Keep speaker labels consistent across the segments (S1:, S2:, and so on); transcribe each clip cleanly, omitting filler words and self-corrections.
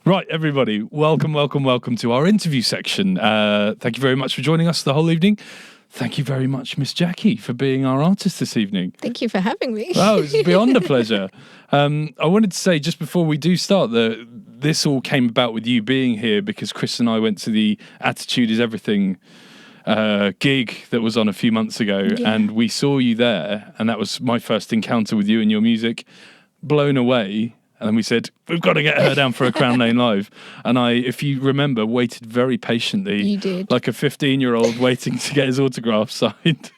S1: Right, everybody, welcome to our interview section. Thank you very much for joining us the whole evening. Thank you very much, Miss Jacqui, for being our artist this evening.
S2: Thank you for having me.
S1: Oh, it's beyond a pleasure. I wanted to say, just before we do start, that this all came about with you being here because Chris and I went to the Attitude is Everything gig that was on a few months ago, and we saw you there, and that was my first encounter with you and your music. Blown away. And then we said, we've got to get her down for a Crown Lane Live. And I, if you remember, waited very patiently.
S2: You did.
S1: Like a 15-year-old waiting to get his autograph signed.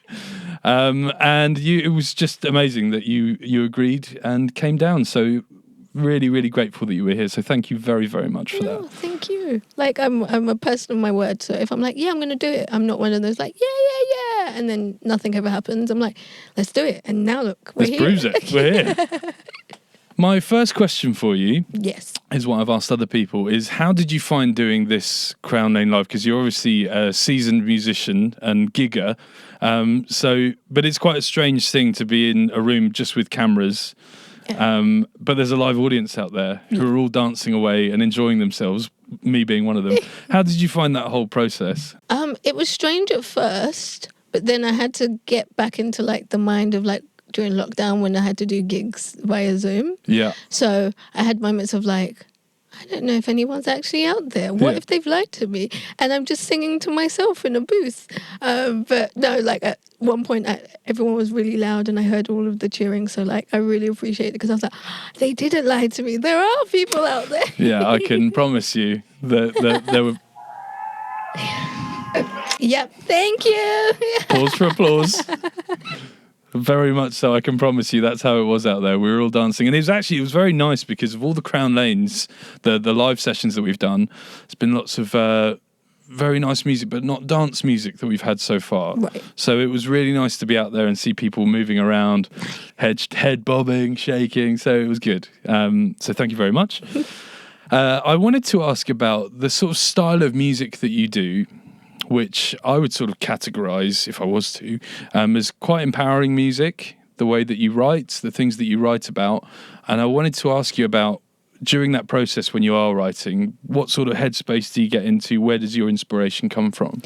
S1: It was just amazing that you agreed and came down. So really, really grateful that you were here. So thank you very, very much for that.
S2: Thank you. Like, I'm a person of my word. So if I'm like, yeah, I'm going to do it, I'm not one of those like, yeah. And then nothing ever happens. I'm like, let's do it. And now look, we're here.
S1: Let's bruise it. We're here. My first question for you is what I've asked other people, is how did you find doing this Crown Lane Live? Because you're obviously a seasoned musician and gigger, but it's quite a strange thing to be in a room just with cameras, but there's a live audience out there who are all dancing away and enjoying themselves, me being one of them. How did you find that whole process?
S2: It was strange at first, but then I had to get back into like the mind of like, during lockdown when I had to do gigs via Zoom. Yeah. So I had moments of like, I don't know if anyone's actually out there. What if they've lied to me? And I'm just singing to myself in a booth. But no, like at one point, everyone was really loud and I heard all of the cheering. So like, I really appreciate it because I was like, they didn't lie to me. There are people out there.
S1: Yeah, I can promise you that there were...
S2: Yep, thank you.
S1: Pause for applause. Very much so. I can promise you that's how it was out there. We were all dancing. And it was very nice because of all the Crown Lanes, the live sessions that we've done, there's been lots of very nice music, but not dance music that we've had so far. Right. So it was really nice to be out there and see people moving around, head bobbing, shaking. So it was good. So thank you very much. I wanted to ask about the sort of style of music that you do, which I would sort of categorize, if I was to, as quite empowering music, the way that you write, the things that you write about. And I wanted to ask you about, during that process when you are writing, what sort of headspace do you get into? Where does your inspiration come from?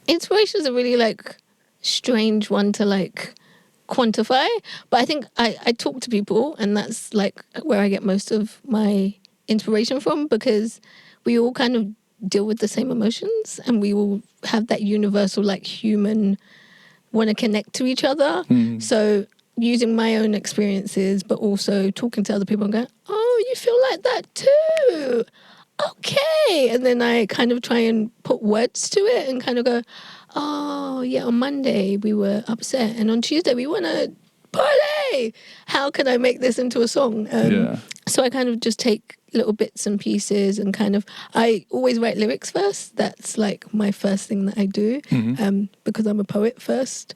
S2: Inspiration is a really like strange one to like quantify. But I think I talk to people and that's like where I get most of my inspiration from, because we all kind of deal with the same emotions and we will have that universal like human want to connect to each other. So using my own experiences but also talking to other people and going, oh, you feel like that too, okay. And then I kind of try and put words to it and kind of go, oh yeah, on Monday we were upset and on Tuesday we want to party. How can I make this into a song? So I kind of just take little bits and pieces and kind of, I always write lyrics first. That's like my first thing that I do, because I'm a poet first.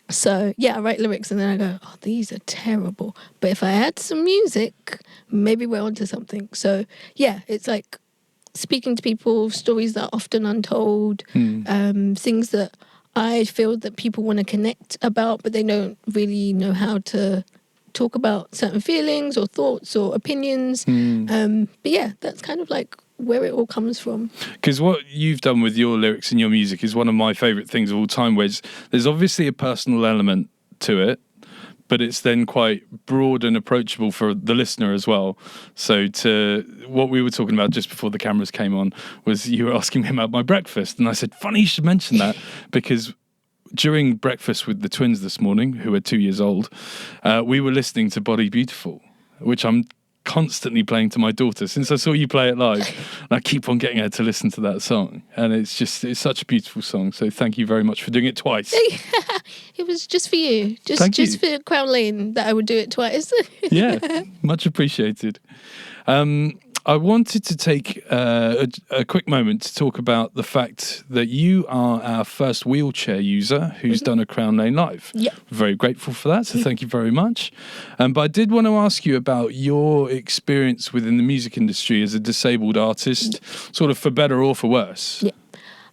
S2: So yeah, I write lyrics and then I go, oh, these are terrible. But if I add some music, maybe we're onto something. So yeah, it's like speaking to people, stories that are often untold, things that I feel that people want to connect about, but they don't really know how to talk about certain feelings or thoughts or opinions. But yeah, that's kind of like where it all comes from. Because
S1: what you've done with your lyrics and your music is one of my favourite things of all time, where there's obviously a personal element to it, but it's then quite broad and approachable for the listener as well. So what we were talking about just before the cameras came on was you were asking me about my breakfast. And I said, funny you should mention that, because during breakfast with the twins this morning, who are 2 years old, we were listening to Body Beautiful, which I'm constantly playing to my daughter since I saw you play it live. And I keep on getting her to listen to that song. And it's such a beautiful song. So thank you very much for doing it twice.
S2: It was just for you. Just for Crown Lane that I would do it twice.
S1: Yeah, much appreciated. I wanted to take a quick moment to talk about the fact that you are our first wheelchair user who's done a Crown Lane Live. Yep. Very grateful for that, so thank you very much. But I did want to ask you about your experience within the music industry as a disabled artist, sort of for better or for worse.
S2: Yeah.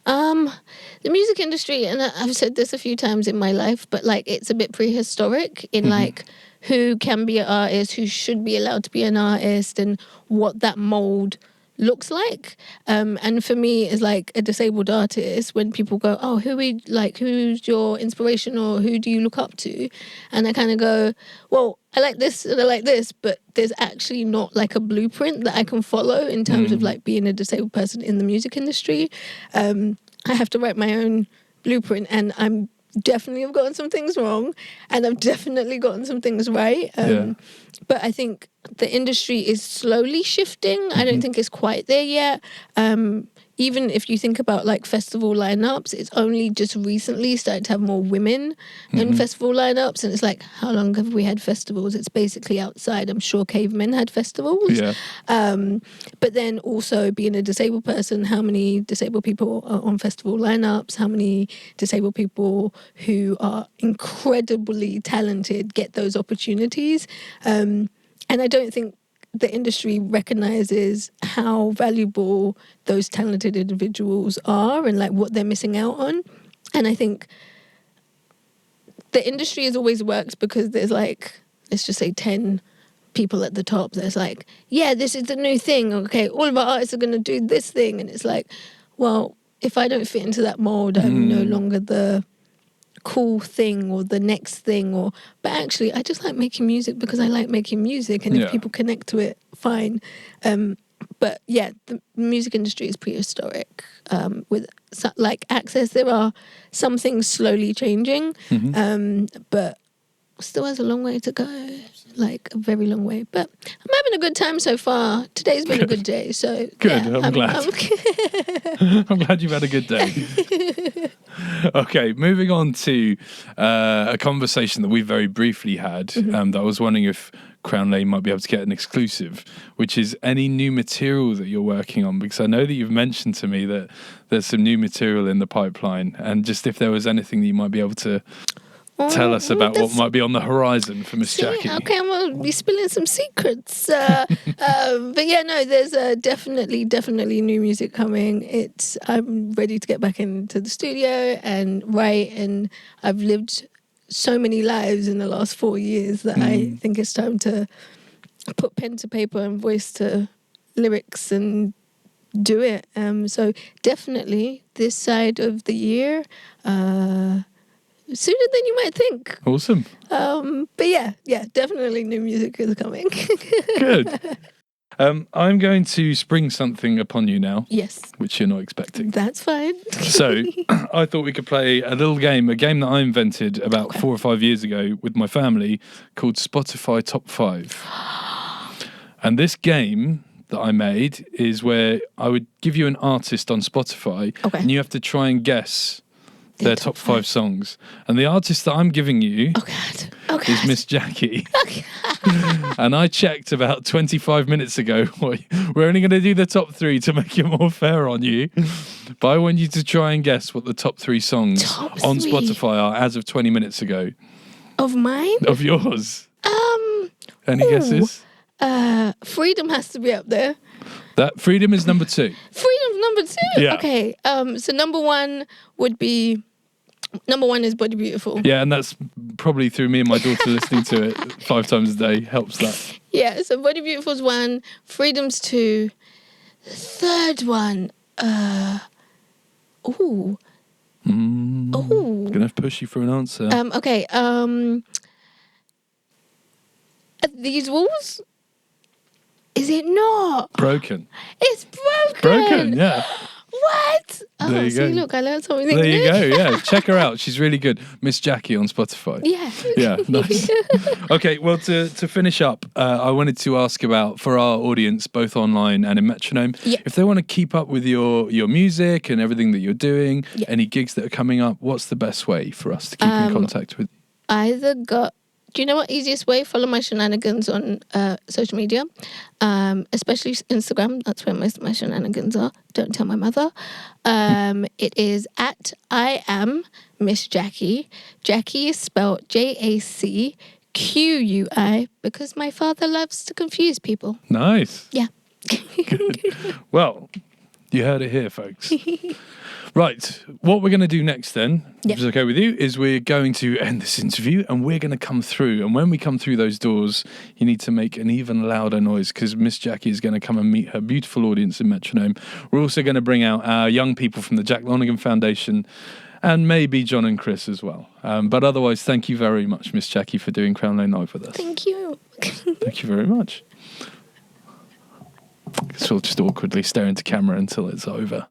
S2: The music industry, and I've said this a few times in my life, but like it's a bit prehistoric in like who can be an artist, who should be allowed to be an artist, and what that mold looks like. And for me, as like a disabled artist, when people go, "Oh, who's your inspiration, or who do you look up to?" and I kind of go, "Well, I like this and I like this, but there's actually not like a blueprint that I can follow in terms of like being a disabled person in the music industry. I have to write my own blueprint, and I'm definitely have gotten some things wrong, and I've definitely gotten some things right. But I think the industry is slowly shifting. I don't think it's quite there yet. Even if you think about like festival lineups, it's only just recently started to have more women in festival lineups. And it's like, how long have we had festivals? It's basically outside. I'm sure cavemen had festivals.
S1: Yeah.
S2: But then also being a disabled person, how many disabled people are on festival lineups? How many disabled people who are incredibly talented get those opportunities? And I don't think the industry recognizes how valuable those talented individuals are and like what they're missing out on. And I think the industry has always worked because there's like, let's just say 10 people at the top. There's like, yeah, this is the new thing. Okay, all of our artists are going to do this thing. And it's like, well, if I don't fit into that mold, I'm no longer the cool thing or the next thing, but actually I just like making music because I like making music, and if people connect to it, fine. But yeah, the music industry is prehistoric. With like access, there are some things slowly changing, but still has a long way to go, like a very long way. But I'm having a good time so far. Today's been a good day, so
S1: good.
S2: Yeah,
S1: I'm glad. I'm glad you've had a good day. Okay, moving on to a conversation that we very briefly had. That I was wondering if Crown Lane might be able to get an exclusive, which is any new material that you're working on, because I know that you've mentioned to me that there's some new material in the pipeline, and just if there was anything that you might be able to tell us about what might be on the horizon for Miss Jacqui.
S2: Okay, I'm going to be spilling some secrets. But yeah, no, there's definitely new music coming. I'm ready to get back into the studio and write, and I've lived so many lives in the last 4 years that I think it's time to put pen to paper and voice to lyrics and do it. So definitely this side of the year, sooner than you might think.
S1: Awesome.
S2: But yeah, definitely new music is coming.
S1: Good. I'm going to spring something upon you now.
S2: Yes.
S1: Which you're not expecting.
S2: That's fine.
S1: So I thought we could play a little game, a game that I invented about 4 or 5 years ago with my family called Spotify Top 5. And this game that I made is where I would give you an artist on Spotify, and you have to try and guess their top 5 songs. And the artist that I'm giving you is Miss Jacqui. And I checked about 25 minutes ago. We're only going to do the top 3 to make it more fair on you. But I want you to try and guess what the top 3 songs on Spotify are as of 20 minutes ago.
S2: Of mine?
S1: Of yours. Any guesses?
S2: Freedom has to be up there.
S1: That Freedom is number 2.
S2: Freedom's number 2?
S1: Yeah.
S2: Okay. So number 1 is Body Beautiful.
S1: Yeah, and that's probably through me and my daughter listening to it 5 times a day helps that.
S2: Yeah, so Body Beautiful's 1, Freedom's 2. The third one,
S1: Gonna have to push you for an answer.
S2: Okay. These Walls? Is it not?
S1: Broken.
S2: It's Broken.
S1: Broken, yeah.
S2: What?
S1: There you go.
S2: Look, I learned something
S1: There you
S2: new.
S1: go, yeah. Check her out. She's really good. Miss Jacqui on Spotify.
S2: Yeah.
S1: Yeah, nice. Okay, well, to finish up, I wanted to ask about, for our audience, both online and in Metronome, if they want to keep up with your music and everything that you're doing, any gigs that are coming up, what's the best way for us to keep in contact with you?
S2: Do you know what easiest way? Follow my shenanigans on social media, especially Instagram. That's where most of my shenanigans are. Don't tell my mother. It is at I am Miss Jacqui. Jacqui is spelled JACQUI because my father loves to confuse people.
S1: Nice.
S2: Yeah.
S1: Good. Well, You heard it here, folks. Right, what we're going to do next then, if it's okay with you, is we're going to end this interview and we're going to come through. And when we come through those doors, you need to make an even louder noise because Miss Jacqui is going to come and meet her beautiful audience in Metronome. We're also going to bring out our young people from the Jack Lonigan Foundation and maybe John and Chris as well. But otherwise, thank you very much, Miss Jacqui, for doing Crown Lane Live with us.
S2: Thank you.
S1: Thank you very much. So we'll just awkwardly stare into camera until it's over.